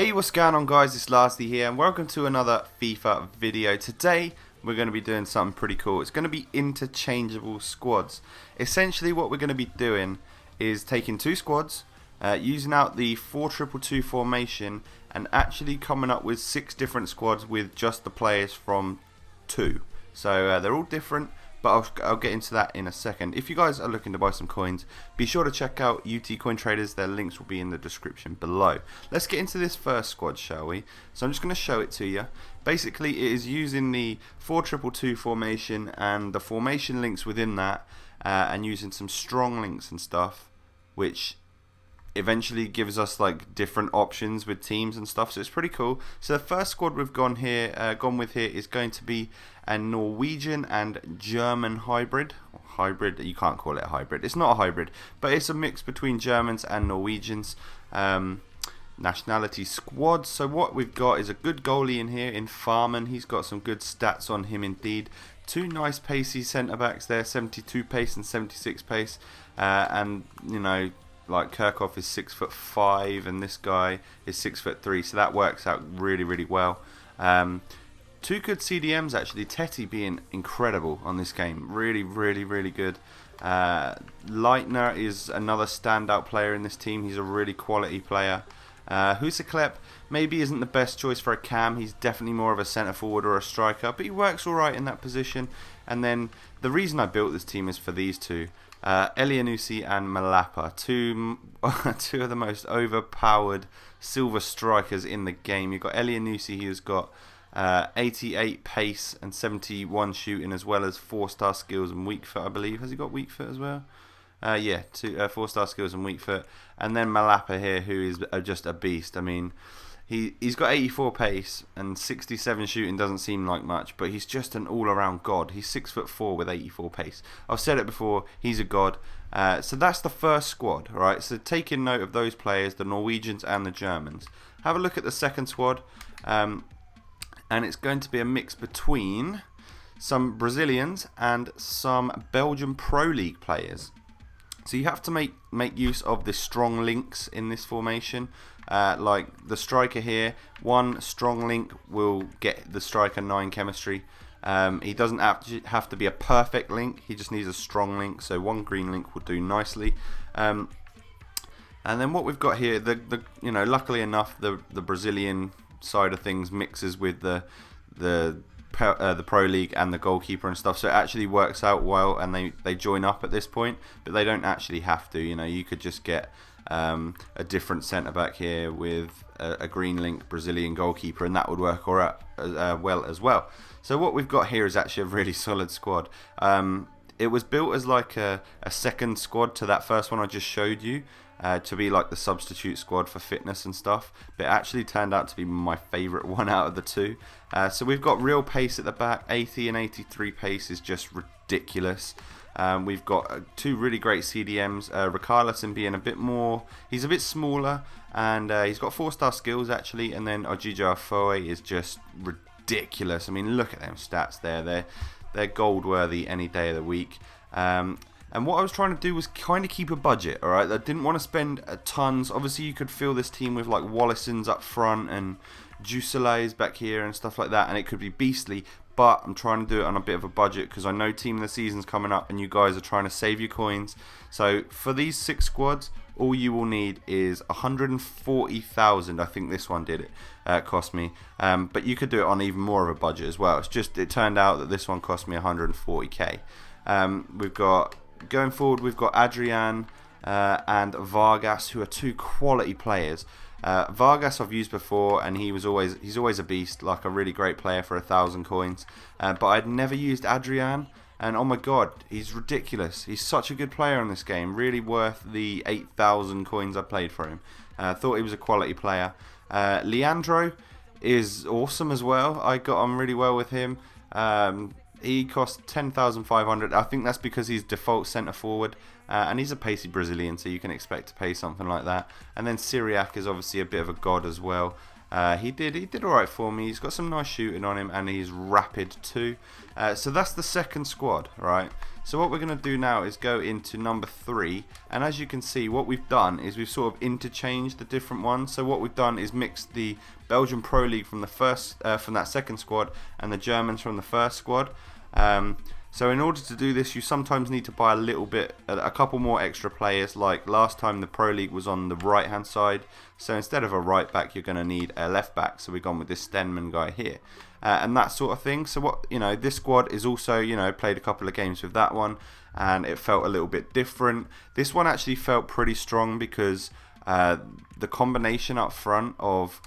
Hey, what's going on guys, it's Lasty here and welcome to another FIFA video. Today we're going to be doing something pretty cool. It's going to be interchangeable squads. Essentially what we're going to be doing is taking two squads, using out the 4-2-2 formation and actually coming up with 6 different squads with just the players from 2. So they're all different, but I'll get into that in a second. If you guys are looking to buy some coins, be sure to check out UT Coin Traders. Their links will be in the description below. Let's get into this first squad, shall we? So I'm just going to show it to you. Basically, it is using the 4-2-2 formation and the formation links within that, and using some strong links and stuff, which eventually gives us like different options with teams and stuff, so it's pretty cool. So the first squad we've gone with here is going to be a Norwegian and German hybrid. You can't call it a hybrid, it's not a hybrid, but it's a mix between Germans and Norwegians nationality squad. So what we've got is a good goalie in here in Farman. He's got some good stats on him indeed. Two nice pacey centre backs there, 72 pace and 76 pace, and you know, like Kirchhoff is 6'5" and this guy is 6'3", so that works out really well. Two good CDMs actually, Tetty being incredible on this game, really good. Leitner is another standout player in this team, he's a really quality player. Huseklep maybe isn't the best choice for a cam, he's definitely more of a centre forward or a striker, but he works alright in that position. And then the reason I built this team is for these two. Elianusi and Malapa, two of the most overpowered silver strikers in the game. You've got Elianusi, who's got 88 pace and 71 shooting, as well as 4-star skills and weak foot, I believe. Has he got weak foot as well? Yeah, 4-star skills and weak foot. And then Malapa here, who is just a beast. I mean, he's got 84 pace and 67 shooting, doesn't seem like much, but he's just an all-around god. He's 6'4" with 84 pace. I've said it before, he's a god. So that's the first squad, right? So taking note of those players, the Norwegians and the Germans. Have a look at the second squad, and it's going to be a mix between some Brazilians and some Belgian Pro League players. So you have to make use of the strong links in this formation. Like the striker here, one strong link will get the striker 9 chemistry. He doesn't have to be a perfect link, he just needs a strong link, so one green link will do nicely. And then what we've got here, you know, luckily enough, the Brazilian side of things mixes with the Pro League and the goalkeeper and stuff, so it actually works out well, and they join up at this point, but they don't actually have to. You know, you could just get a different centre back here with a green link Brazilian goalkeeper, and that would work alright well as well. So what we've got here is actually a really solid squad. It was built as like a second squad to that first one I just showed you, to be like the substitute squad for fitness and stuff, but it actually turned out to be my favourite one out of the two. So we've got real pace at the back, 80 and 83 pace is just ridiculous. We've got two really great CDMs, Ricarlison being a bit more, he's a bit smaller, and he's got 4-star skills actually, and then Ojijo Afoe is just ridiculous. I mean, look at them stats there, they're gold worthy any day of the week. And what I was trying to do was kind of keep a budget, alright? I didn't want to spend tons. Obviously, you could fill this team with like Wallisons up front and Jusilays back here and stuff like that, and it could be beastly. But I'm trying to do it on a bit of a budget because I know Team of the Season's coming up and you guys are trying to save your coins. So for these 6 squads, all you will need is 140,000. I think this one did it cost me, but you could do it on even more of a budget as well. It's just it turned out that this one cost me 140k. We've got going forward, we've got Adrian and Vargas, who are two quality players. Vargas I've used before, and he's always a beast, like a really great player for 1,000 coins. But I'd never used Adrian, and oh my god, he's ridiculous. He's such a good player in this game, really worth the 8,000 coins I played for him. Thought he was a quality player. Leandro is awesome as well. I got on really well with him. He cost 10,500. I think that's because he's default centre forward, and he's a pacey Brazilian, so you can expect to pay something like that. And then Syriac is obviously a bit of a god as well. He did all right for me. He's got some nice shooting on him, and he's rapid too. So that's the second squad, right? So what we're going to do now is go into number 3, and as you can see, what we've done is we've sort of interchanged the different ones. So what we've done is mixed the Belgian Pro League from the from that second squad, and the Germans from the first squad. So in order to do this, you sometimes need to buy a couple more extra players. Like last time, the Pro League was on the right hand side, so instead of a right back, you're going to need a left back. So we've gone with this Stenman guy here, and that sort of thing. So what, this squad is also, played a couple of games with that one, and it felt a little bit different. This one actually felt pretty strong because the combination up front of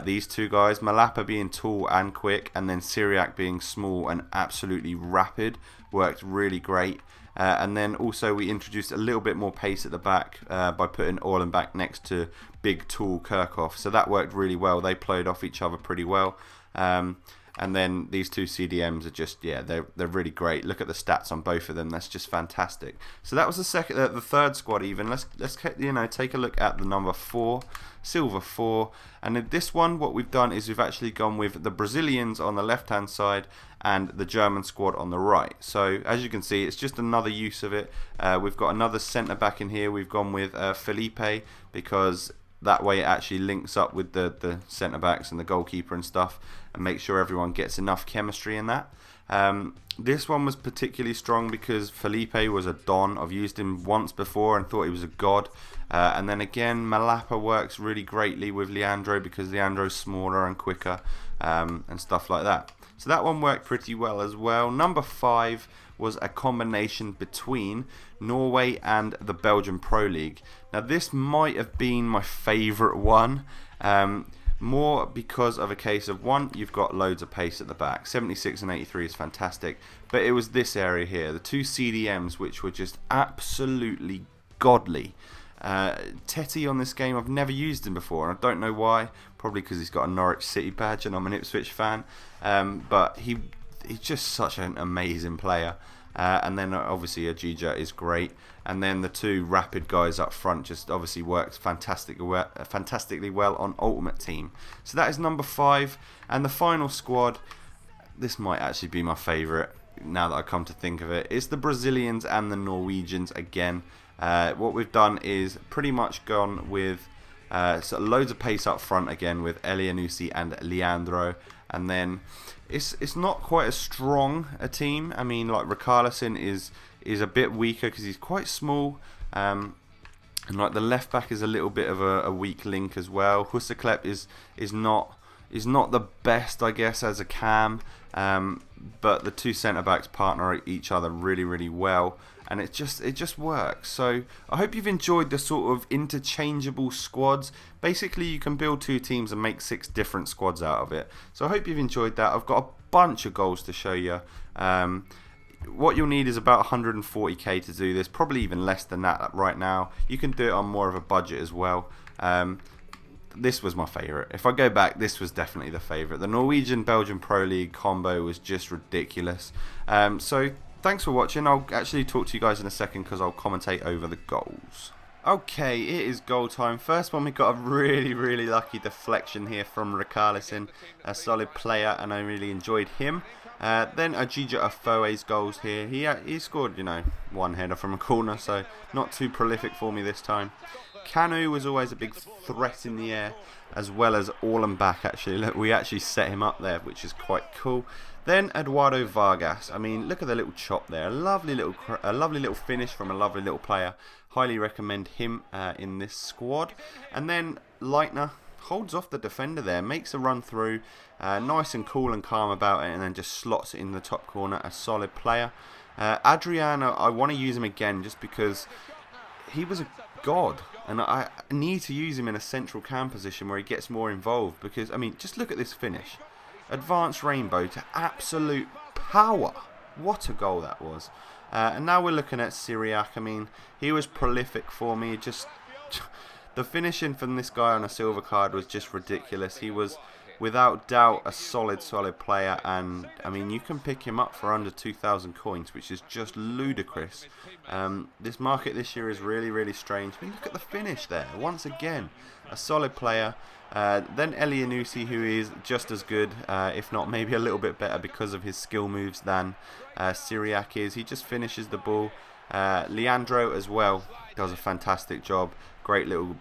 these two guys, Malapa being tall and quick, and then Syriac being small and absolutely rapid, worked really great. And then also we introduced a little bit more pace at the back by putting Orlan back next to big, tall Kirchhoff. So that worked really well. They played off each other pretty well. And then these two CDMs are just, they're really great. Look at the stats on both of them. That's just fantastic. So that was the third squad even. Let's take a look at the number 4, Silver 4. And in this one, what we've done is we've actually gone with the Brazilians on the left-hand side and the German squad on the right. So as you can see, it's just another use of it. We've got another centre back in here. We've gone with Felipe because that way it actually links up with the centre backs and the goalkeeper and stuff, and make sure everyone gets enough chemistry in that. This one was particularly strong because Felipe was a don. I've used him once before and thought he was a god. And then again, Malapa works really greatly with Leandro because Leandro's smaller and quicker, and stuff like that. So that one worked pretty well as well. Number 5 was a combination between Norway and the Belgian Pro League. Now this might have been my favourite one, more because of a case of, one, you've got loads of pace at the back. 76 and 83 is fantastic, but it was this area here, the two CDMs, which were just absolutely godly. Tetty on this game, I've never used him before, and I don't know why. Probably because he's got a Norwich City badge and I'm an Ipswich fan. But he's just such an amazing player. And then obviously Ajija is great. And then the two rapid guys up front just obviously works fantastically well on Ultimate Team. So that is number 5. And the final squad, this might actually be my favourite now that I come to think of it. It's the Brazilians and the Norwegians again. What we've done is pretty much gone with loads of pace up front again with Elianusi and Leandro, and then it's not quite as strong a team. I mean, like Rikarlison is a bit weaker because he's quite small, and like the left back is a little bit of a weak link as well. Husseklep is not the best, I guess, as a cam, but the two centre backs partner each other really well. And it just works. So I hope you've enjoyed the sort of interchangeable squads. Basically, you can build 2 teams and make 6 different squads out of it. So I hope you've enjoyed that. I've got a bunch of goals to show you. What you'll need is about 140k to do this. Probably even less than that right now. You can do it on more of a budget as well. This was my favourite. If I go back, this was definitely the favourite. The Norwegian-Belgian Pro League combo was just ridiculous. So thanks for watching. I'll actually talk to you guys in a second because I'll commentate over the goals. Okay, it is goal time. First one, we got a really lucky deflection here from Rikarlison, a solid player, and I really enjoyed him. Then Ajija Afoe's goals here. He scored, one header from a corner, so not too prolific for me this time. Kanu was always a big threat in the air, as well as Orlan back. Actually, look, we actually set him up there, which is quite cool. Then Eduardo Vargas. I mean, look at the little chop there. A lovely little finish from a lovely little player. Highly recommend him in this squad. And then Leitner holds off the defender there, makes a run through, nice and cool and calm about it, and then just slots it in the top corner. A solid player. Adriano, I want to use him again just because he was a god, and I need to use him in a central cam position where he gets more involved. Because I mean, just look at this finish. Advanced rainbow to absolute power. What a goal that was. And now we're looking at Syriac. I mean, he was prolific for me. Just the finishing from this guy on a silver card was just ridiculous. He was without doubt a solid player, and I mean you can pick him up for under 2,000 coins, which is just ludicrous. This market this year is really strange. I mean, look at the finish there once again, a solid player. Then Elianusi, who is just as good, if not maybe a little bit better because of his skill moves than Syriac is. He just finishes the ball. Leandro as well does a fantastic job. Great little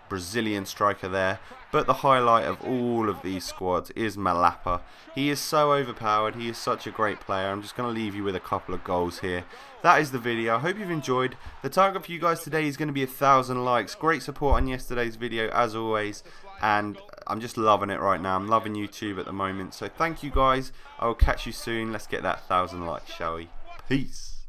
Brazilian striker there. But the highlight of all of these squads is Malapa. He is so overpowered. He is such a great player. I'm just going to leave you with a couple of goals here. That is the video. I hope you've enjoyed. The target for you guys today is going to be 1,000 likes. Great support on yesterday's video as always. And I'm just loving it right now. I'm loving YouTube at the moment. So thank you guys. I will catch you soon. Let's get that 1,000 likes, shall we? Peace.